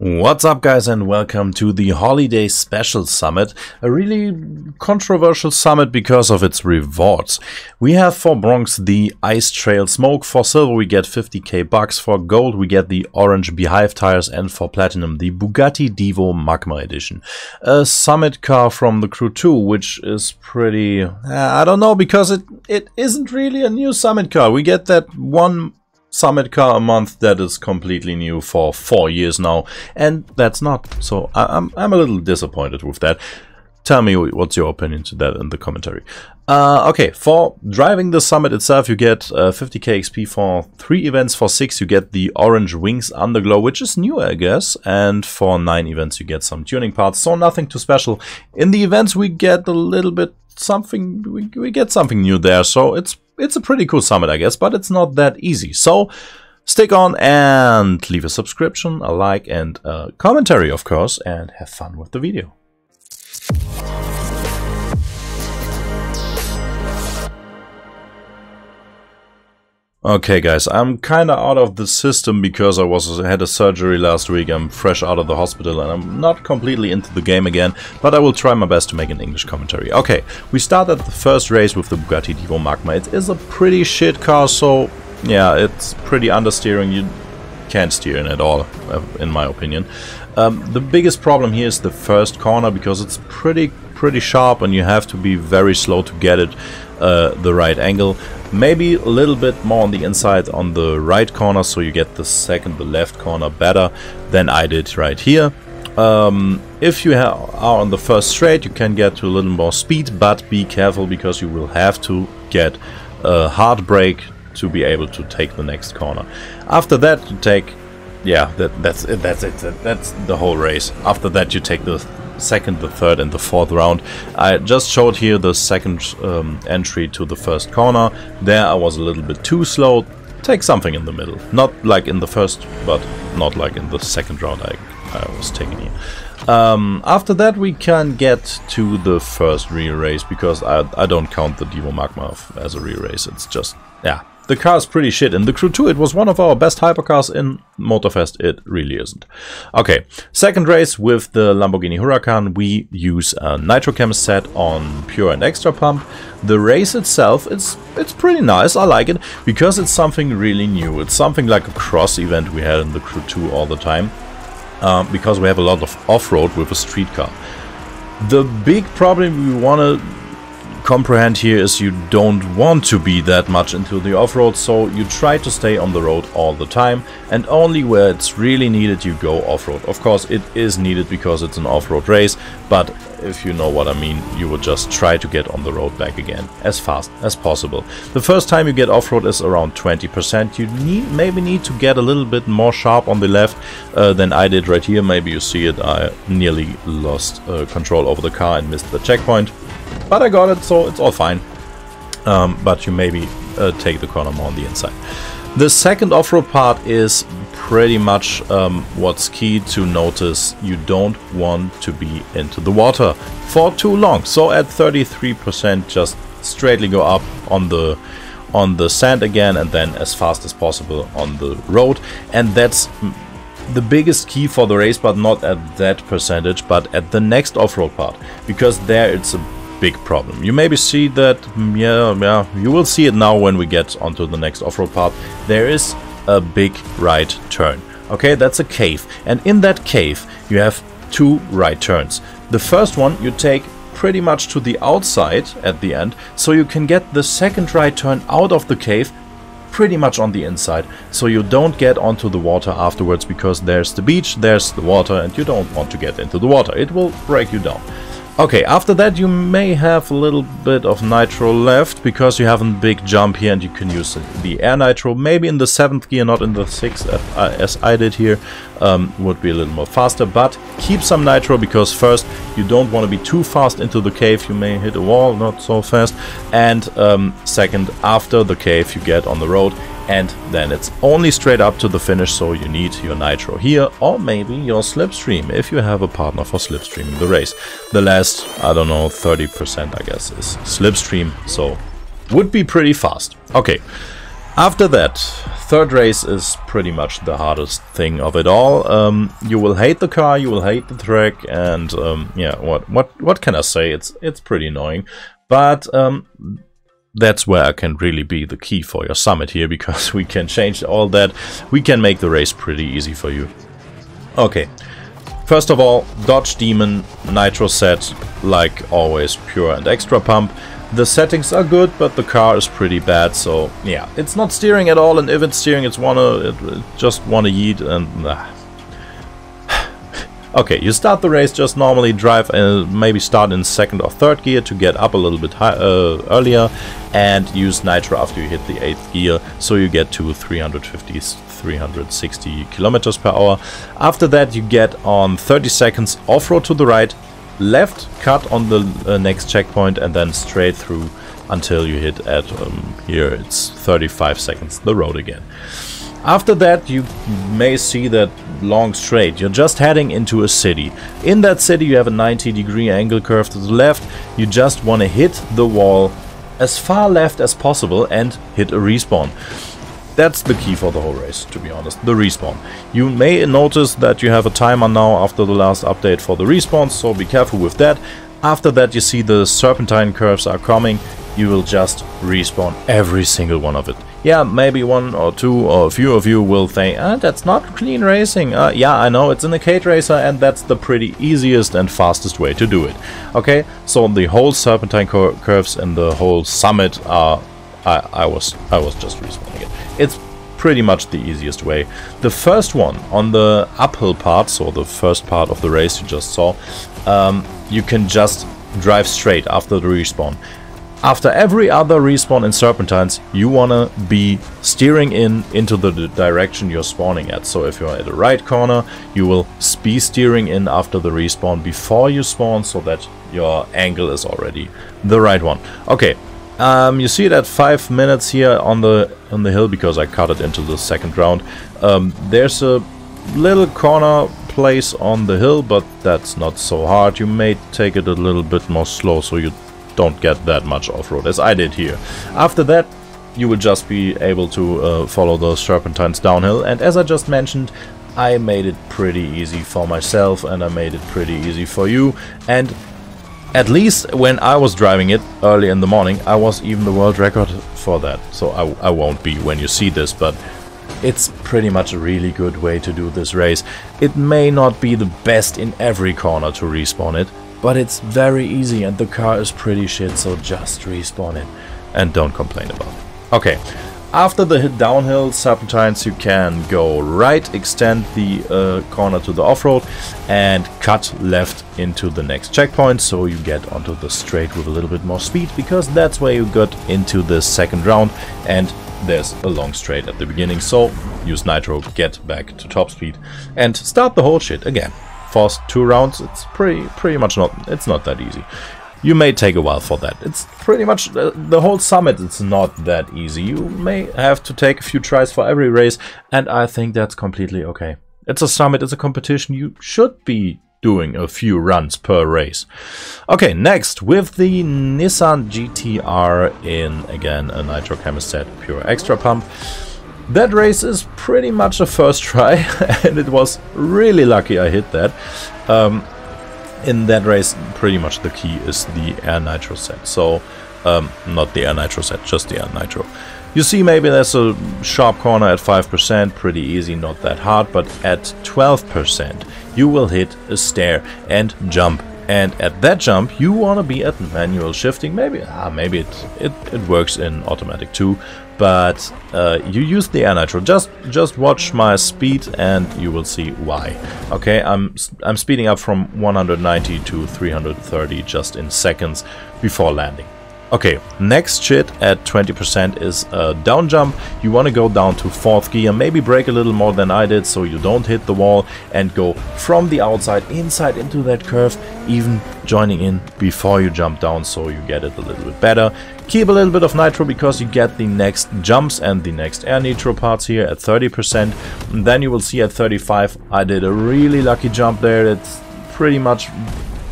What's up, guys, and welcome to the Holiday Special Summit, a really controversial summit because of its rewards. We have for bronze the Ice Trail Smoke, for silver we get 50k bucks, for gold we get the orange Beehive tires, and for platinum the Bugatti Divo Magma Edition. A summit car from the Crew 2, which is pretty... I don't know, because it isn't really a new summit car. We get that one summit car a month that is completely new for 4 years now, and that's not. So I'm a little disappointed with that. Tell me what's your opinion to that in the commentary. Okay, for driving the summit itself you get 50k XP for 3 events. For 6 you get the orange wings underglow, which is new, I guess, and for 9 events you get some tuning parts, so nothing too special. In the events we get a little bit something, we get something new there, so it's a pretty cool summit, I guess, but it's not that easy. So stick on and leave a subscription, a like, and a commentary, of course, and have fun with the video. Okay, guys, I'm kinda out of the system because I had a surgery last week. I'm fresh out of the hospital and I'm not completely into the game again, but I will try my best to make an English commentary. Okay, we start at the first race with the Bugatti Divo Magma. It is a pretty shit car, so yeah, it's pretty understeering. You can't steer in at all, in my opinion. The biggest problem here is the first corner, because it's pretty sharp and you have to be very slow to get it the right angle. Maybe a little bit more on the inside on the right corner, so you get the left corner better than I did right here. If you are on the first straight, you can get to a little more speed, but be careful because you will have to get a hard brake to be able to take the next corner. After that you take, yeah, that's it, that's the whole race. After that you take the second, the third, and the fourth round. I just showed here the second entry to the first corner. There I was a little bit too slow. Take something in the middle, not like in the first, but not like in the second round I was taking here. After that we can get to the first real race, because I don't count the Divo Magma as a real race. It's just, yeah, the car is pretty shit. In the Crew 2 it was one of our best hypercars. In Motorfest it really isn't. Okay, second race with the Lamborghini Huracan. We use a Nitrochem set on pure and extra pump. The race itself, it's pretty nice. I like it because it's something really new. It's something like a cross event we had in the Crew 2 all the time, because we have a lot of off-road with a street car. The big problem we want to comprehend here is you don't want to be that much into the off-road, so you try to stay on the road all the time, and only where it's really needed you go off-road. Of course it is needed because it's an off-road race, but if you know what I mean, you would just try to get on the road back again as fast as possible. The first time you get off-road is around 20%. You maybe need to get a little bit more sharp on the left than I did right here. Maybe you see it, I nearly lost control over the car and missed the checkpoint. But I got it, so it's all fine. But you maybe take the corner more on the inside. The second off-road part is pretty much what's key to notice. You don't want to be into the water for too long. So at 33%, just straightly go up on the sand again, and then as fast as possible on the road. And that's the biggest key for the race, but not at that percentage, but at the next off-road part, because there it's a big problem. You maybe see that, yeah, you will see it now when we get onto the next off-road part. There is a big right turn. Okay, that's a cave, and in that cave you have 2 right turns. The first one you take pretty much to the outside at the end, so you can get the second right turn out of the cave pretty much on the inside, so you don't get onto the water afterwards, because there's the beach, there's the water, and you don't want to get into the water. It will break you down. Okay, after that you may have a little bit of nitro left, because you have a big jump here and you can use the air nitro, maybe in the 7th gear, not in the 6th as I did here. Would be a little more faster, but keep some nitro, because first you don't want to be too fast into the cave. You may hit a wall, not so fast, and second, after the cave you get on the road, and then it's only straight up to the finish, so you need your nitro here, or maybe your slipstream if you have a partner for slipstreaming the race. The last, I don't know, 30% I guess is slipstream, so would be pretty fast. Okay, After that, third race is pretty much the hardest thing of it all. You will hate the car, you will hate the track, and yeah, what can I say? It's pretty annoying, but that's where I can really be the key for your summit here, because we can change all that. We can make the race pretty easy for you. Okay, first of all, Dodge Demon Nitro set, like always, pure and extra pump. The settings are good, but the car is pretty bad, so yeah, it's not steering at all, and if it's steering, it just wanna yeet, and okay, you start the race, just normally drive, maybe start in second or third gear to get up a little bit earlier, and use nitro after you hit the 8th gear, so you get to 350, 360 kilometers per hour. After that, you get on 30 seconds off-road to the right, left cut on the next checkpoint, and then straight through until you hit at here it's 35 seconds the road again. After that, you may see that long straight. You're just heading into a city. In that city you have a 90-degree angle curve to the left. You just want to hit the wall as far left as possible and hit a respawn. That's the key for the whole race, to be honest, the respawn. You may notice that you have a timer now after the last update for the respawn, so be careful with that. After that, you see the serpentine curves are coming. You will just respawn every single one of it. Yeah, maybe one or two or a few of you will think, that's not clean racing. Yeah, I know, it's an arcade racer, and that's the pretty easiest and fastest way to do it. Okay, so the whole serpentine curves and the whole summit are... I was just respawning it. It's pretty much the easiest way. The first one on the uphill part, so the first part of the race you just saw, you can just drive straight after the respawn. After every other respawn in serpentines, you wanna be steering into the direction you're spawning at. So if you're at the right corner, you will be steering in after the respawn before you spawn, so that your angle is already the right one. Okay. You see it at 5 minutes here on the hill, because I cut it into the second round. There's a little corner place on the hill, but that's not so hard. You may take it a little bit more slow, so you don't get that much off-road as I did here. After that, you will just be able to follow those serpentines downhill, and as I just mentioned, I made it pretty easy for myself, and I made it pretty easy for you. And at least when I was driving it early in the morning, I was even the world record for that. So I won't be when you see this, but it's pretty much a really good way to do this race. It may not be the best in every corner to respawn it, but it's very easy, and the car is pretty shit, so just respawn it and don't complain about it. Okay. After the hit downhill serpentines, you can go right, extend the corner to the off-road, and cut left into the next checkpoint, so you get onto the straight with a little bit more speed, because that's where you got into the second round, and there's a long straight at the beginning, so use nitro, get back to top speed, and start the whole shit again. First 2 rounds, it's pretty much it's not that easy. You may take a while for that. It's pretty much the whole summit, it's not that easy. You may have to take a few tries for every race, and I think that's completely okay. It's a summit, it's a competition, you should be doing a few runs per race. Okay, next, with the Nissan GT-R in, again, a Nitro Chemist set, pure extra pump. That race is pretty much a first try, and it was really lucky I hit that. In that race, pretty much the key is the air nitro set. So, not the air nitro set, just the air nitro. You see, maybe there's a sharp corner at 5%, pretty easy, not that hard, but at 12%, you will hit a stair and jump. And at that jump, you want to be at manual shifting. Maybe it works in automatic too, but you use the air nitro. Just watch my speed and you will see why. Okay, I'm speeding up from 190 to 330 just in seconds before landing. Okay, next shit at 20% is a down jump. You want to go down to 4th gear, maybe brake a little more than I did so you don't hit the wall, and go from the outside inside into that curve, even joining in before you jump down so you get it a little bit better. Keep a little bit of nitro because you get the next jumps and the next air nitro parts here at 30%. And then you will see at 35, I did a really lucky jump there. It's pretty much,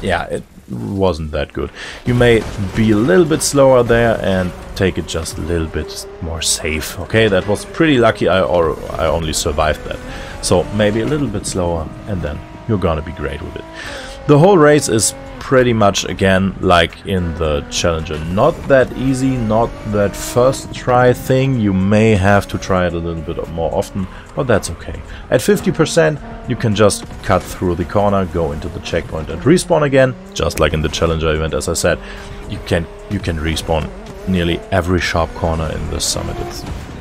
yeah, wasn't that good. You may be a little bit slower there and take it just a little bit more safe. Okay, that was pretty lucky. I only survived that. So maybe a little bit slower, and then you're gonna be great with it. The whole race is pretty much again like in the Challenger. Not that easy, not that first try thing. You may have to try it a little bit more often, but that's okay. At 50% you can just cut through the corner, go into the checkpoint and respawn again, just like in the Challenger event. As I said, you can respawn nearly every sharp corner in this summit.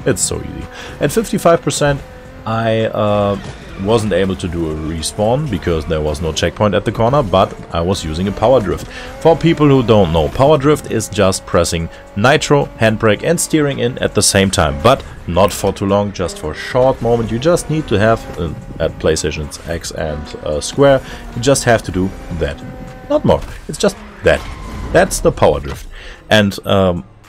It's so easy. At 55% I wasn't able to do a respawn because there was no checkpoint at the corner, but I was using a power drift. For people who don't know, power drift is just pressing nitro, handbrake and steering in at the same time, but not for too long, just for a short moment. You just need to have, at PlayStation's X and Square, you just have to do that. Not more, it's just that. That's the power drift. And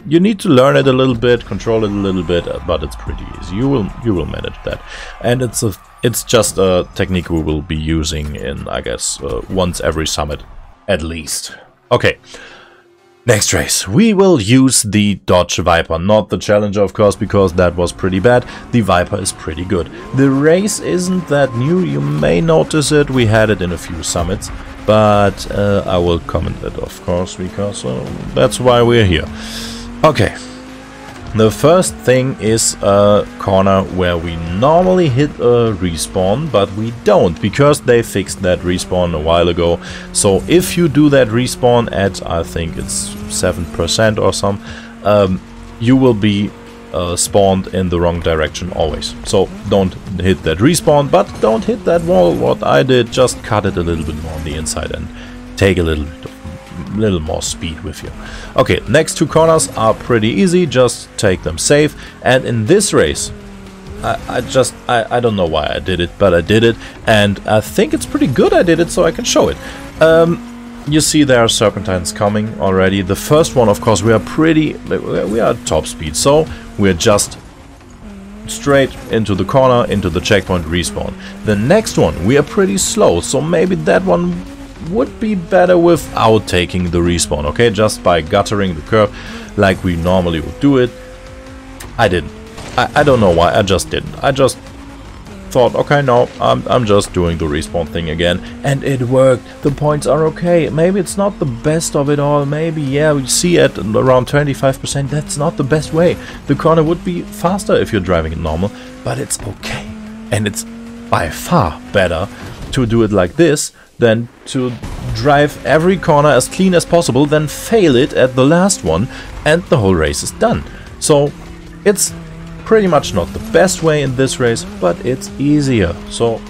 you need to learn it a little bit, control it a little bit, but it's pretty easy. You will manage that. And it's just a technique we will be using in, I guess, once every summit at least. Okay, next race. We will use the Dodge Viper, not the Challenger, of course, because that was pretty bad. The Viper is pretty good. The race isn't that new. You may notice it. We had it in a few summits, but I will comment it, of course, because that's why we're here. Okay, the first thing is a corner where we normally hit a respawn, but we don't, because they fixed that respawn a while ago. So if you do that respawn at, I think it's 7% or some, you will be spawned in the wrong direction always. So don't hit that respawn, but don't hit that wall. What I did, just cut it a little bit more on the inside and take a little more speed with you. Okay, next two corners are pretty easy, just take them safe. And in this race, I don't know why I did it, but I did it, and I think it's pretty good I did it, so I can show it. You see there are serpentines coming already. The first one, of course, we are at top speed, so we're just straight into the corner, into the checkpoint, respawn. The next one, we are pretty slow, so maybe that one would be better without taking the respawn, okay? Just by guttering the curb like we normally would do it. I didn't. I don't know why, I just didn't. I just thought, okay, no, I'm just doing the respawn thing again, and it worked. The points are okay. Maybe it's not the best of it all. Maybe, yeah, we see at around 25%, that's not the best way. The corner would be faster if you're driving it normal, but it's okay. And it's by far better to do it like this than to drive every corner as clean as possible, then fail it at the last one, and the whole race is done. So it's pretty much not the best way in this race, but it's easier. So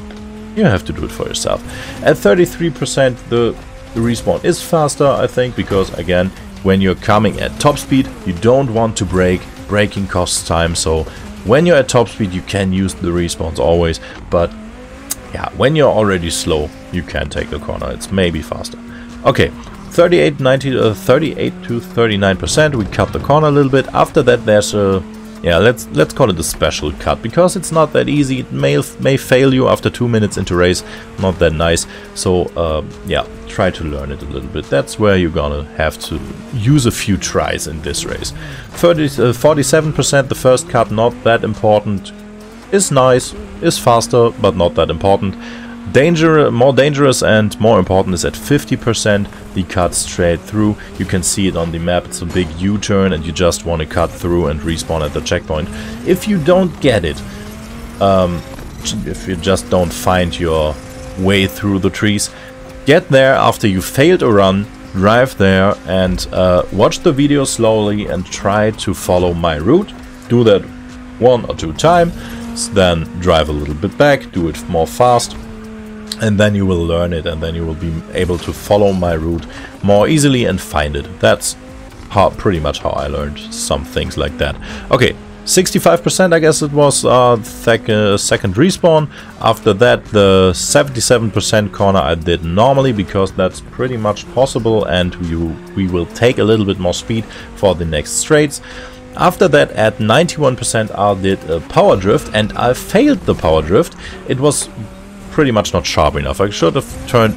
you have to do it for yourself. At 33%, the respawn is faster, I think, because again, when you're coming at top speed, you don't want to brake. Braking costs time, so when you're at top speed, you can use the respawns always, but yeah, when you're already slow, you can take the corner. It's maybe faster. Okay, 38 to 39%. We cut the corner a little bit. After that, there's a, yeah, let's call it a special cut, because it's not that easy. It may fail you after 2 minutes into race. Not that nice. So yeah, try to learn it a little bit. That's where you're gonna have to use a few tries in this race. 47%. The first cut, not that important. Is nice, is faster, but not that important. More dangerous and more important is at 50%, the cut straight through. You can see it on the map, it's a big U-turn and you just want to cut through and respawn at the checkpoint. If you don't get it, if you just don't find your way through the trees, get there after you failed a run, drive there and watch the video slowly and try to follow my route. Do that 1 or 2 times. Then drive a little bit back, do it more fast, and then you will learn it, and then you will be able to follow my route more easily and find it. That's pretty much how I learned some things like that. Okay, 65% I guess it was second respawn. After that, the 77% corner I did normally, because that's pretty much possible, and we will take a little bit more speed for the next straights. After that, at 91%, I did a power drift, and I failed the power drift. It was pretty much not sharp enough. I should have turned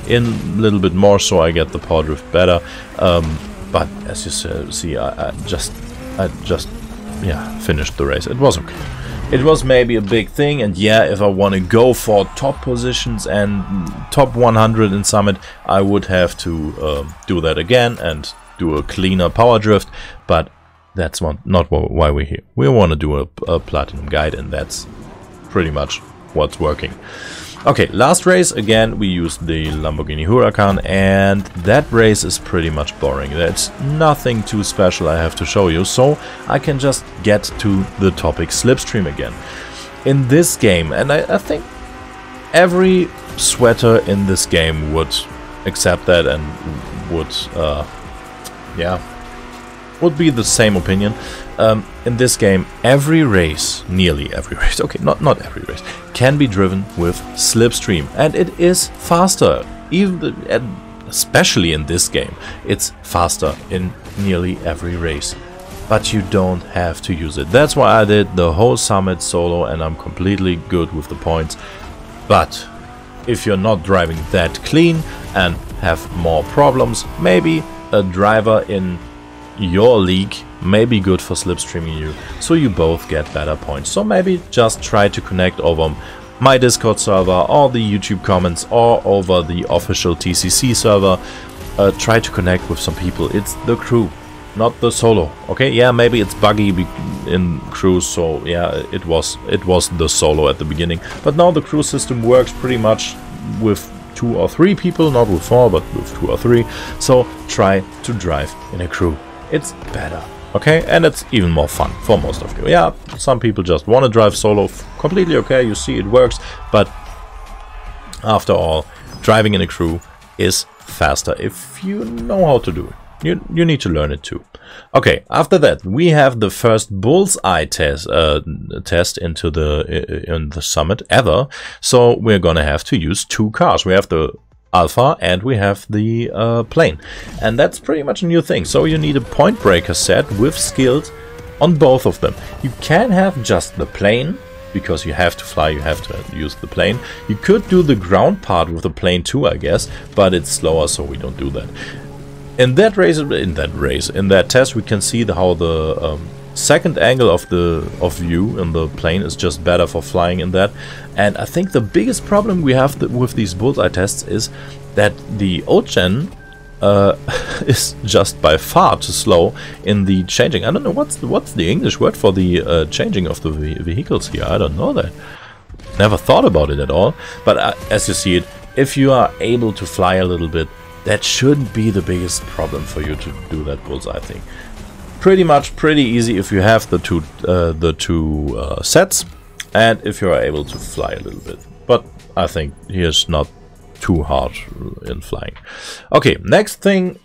in a little bit more so I get the power drift better. But as you see, I just yeah, finished the race. It was okay. It was maybe a big thing, and yeah, if I want to go for top positions and top 100 in Summit, I would have to do that again and do a cleaner power drift, but that's not why we're here. We want to do a Platinum Guide, and that's pretty much what's working. Okay, last race, again, we used the Lamborghini Huracan, and that race is pretty much boring. There's nothing too special I have to show you, so I can just get to the topic Slipstream again. In this game, and I think every sweater in this game would accept that and would, yeah, would be the same opinion. In this game, every race, nearly every race, okay, not every race, can be driven with Slipstream, and it is faster. Especially in this game, it's faster in nearly every race. But you don't have to use it. That's why I did the whole Summit solo, and I'm completely good with the points. But if you're not driving that clean and have more problems, maybe a driver in your league may be good for slipstreaming you, so you both get better points. So maybe just try to connect over my Discord server or the YouTube comments or over the official TCC server. Try to connect with some people. It's the crew, not the solo. Okay, yeah, maybe it's buggy in crews, so yeah, it was the solo at the beginning, but now the crew system works pretty much with 2 or 3 people, not with 4, but with 2 or 3. So try to drive in a crew. It's better, okay, and it's even more fun for most of you. Yeah, some people just want to drive solo, completely okay, you see it works, but after all, driving in a crew is faster if you know how to do it. You need to learn it too. Okay, after that we have the first Bullseye test into in the Summit ever. So we're gonna have to use 2 cars. We have the Alpha and we have the plane, and that's pretty much a new thing. So you need a point breaker set with skills on both of them. You can have just the plane, because you have to fly, you have to use the plane. You could do the ground part with the plane too, I guess, but it's slower, so we don't do that. In that test, we can see how the second angle of view in the plane is just better for flying in that. And I think the biggest problem we have with these Bullseye tests is that the old-gen is just by far too slow in the changing. I don't know what's the English word for the changing of the vehicles here. I don't know that. Never thought about it at all. But as you see it, if you are able to fly a little bit, that shouldn't be the biggest problem for you to do that Bullseye thing. Pretty easy if you have the two sets, and if you are able to fly a little bit. But I think here's not too hard in flying. Okay, next thing,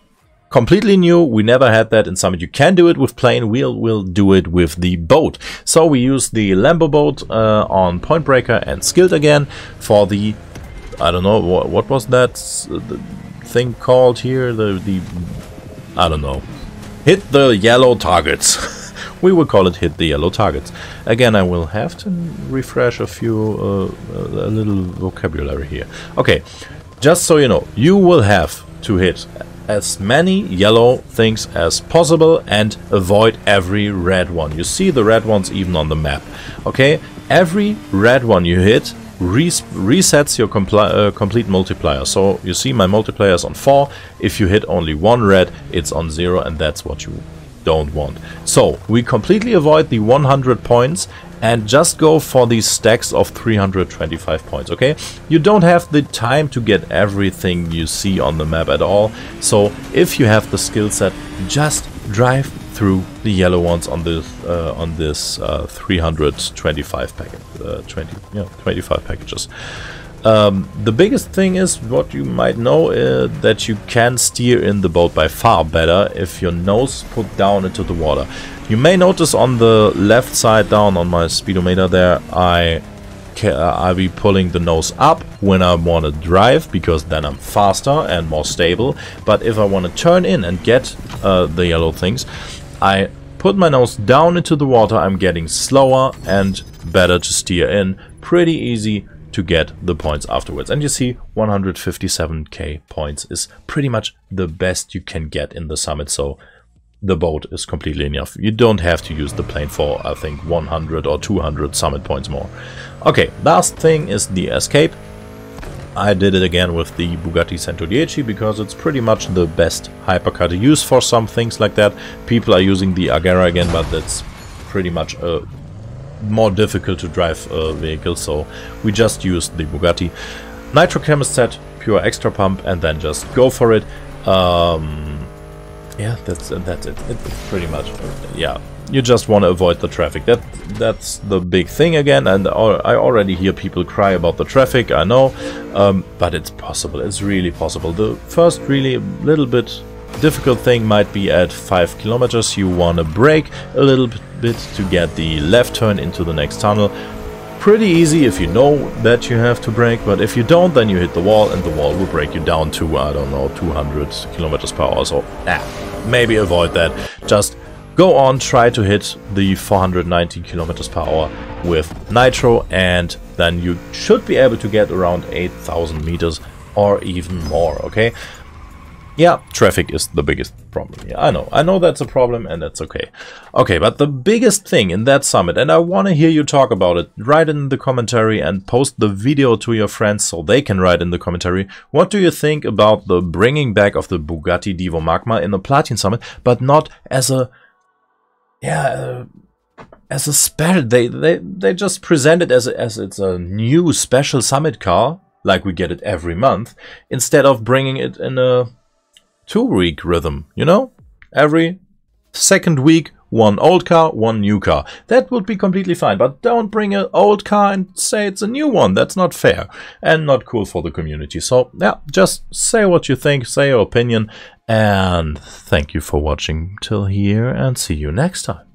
completely new. We never had that in Summit. You can do it with plane. We'll do it with the boat. So we use the Lambo boat on Point Breaker and Skilled again for the, I don't know what was that thing called here, the I don't know, hit the yellow targets. We will call it hit the yellow targets. Again, I will have to refresh a little vocabulary here. Okay, just so you know, you will have to hit as many yellow things as possible and avoid every red one. You see the red ones even on the map. Okay, every red one you hit resets your complete multiplier. So you see my multiplier is on 4. If you hit only 1 red, it's on 0, and that's what you don't want. So we completely avoid the 100 points and just go for these stacks of 325 points. Okay, you don't have the time to get everything you see on the map at all. So if you have the skill set, just drive through the yellow ones on this 325 packet, 25 packages. The biggest thing is, what you might know, that you can steer in the boat by far better if your nose put down into the water. You may notice on the left side down on my speedometer there, I'll be pulling the nose up when I want to drive, because then I'm faster and more stable. But if I want to turn in and get the yellow things, I put my nose down into the water. I'm getting slower and better to steer in. Pretty easy to get the points afterwards. And you see 157k points is pretty much the best you can get in the summit, so the boat is completely enough. You don't have to use the plane for, I think, 100 or 200 summit points more. Okay, last thing is the escape. I did it again with the Bugatti 110 because it's pretty much the best hypercar to use for some things like that. People are using the Agera again, but that's pretty much a more difficult to drive vehicle, so we just used the Bugatti. Nitro chemist set, pure extra pump, and then just go for it. Yeah, that's it. It's pretty much, yeah. You just want to avoid the traffic. That's the big thing again, and I already hear people cry about the traffic, I know, but it's possible. It's really possible. The first really little bit difficult thing might be at 5 kilometers. You want to brake a little bit to get the left turn into the next tunnel. Pretty easy if you know that you have to brake, but if you don't, then you hit the wall and the wall will break you down to, I don't know, 200 kilometers per hour. So maybe avoid that. Just go on, try to hit the 490 kilometers per hour with nitro, and then you should be able to get around 8,000 meters or even more, okay? Yeah, traffic is the biggest problem. Yeah, I know that's a problem, and that's okay. Okay, but the biggest thing in that summit, and I want to hear you talk about it, write in the commentary and post the video to your friends so they can write in the commentary. What do you think about the bringing back of the Bugatti Divo Magma in the Platin Summit, but not as a, yeah, as a special? They just present it as it's a new special summit car, like we get it every month, instead of bringing it in a 2-week rhythm, you know? Every second week, one old car, one new car. That would be completely fine, but don't bring an old car and say it's a new one. That's not fair and not cool for the community. So yeah, just say what you think, say your opinion, and thank you for watching till here, and see you next time.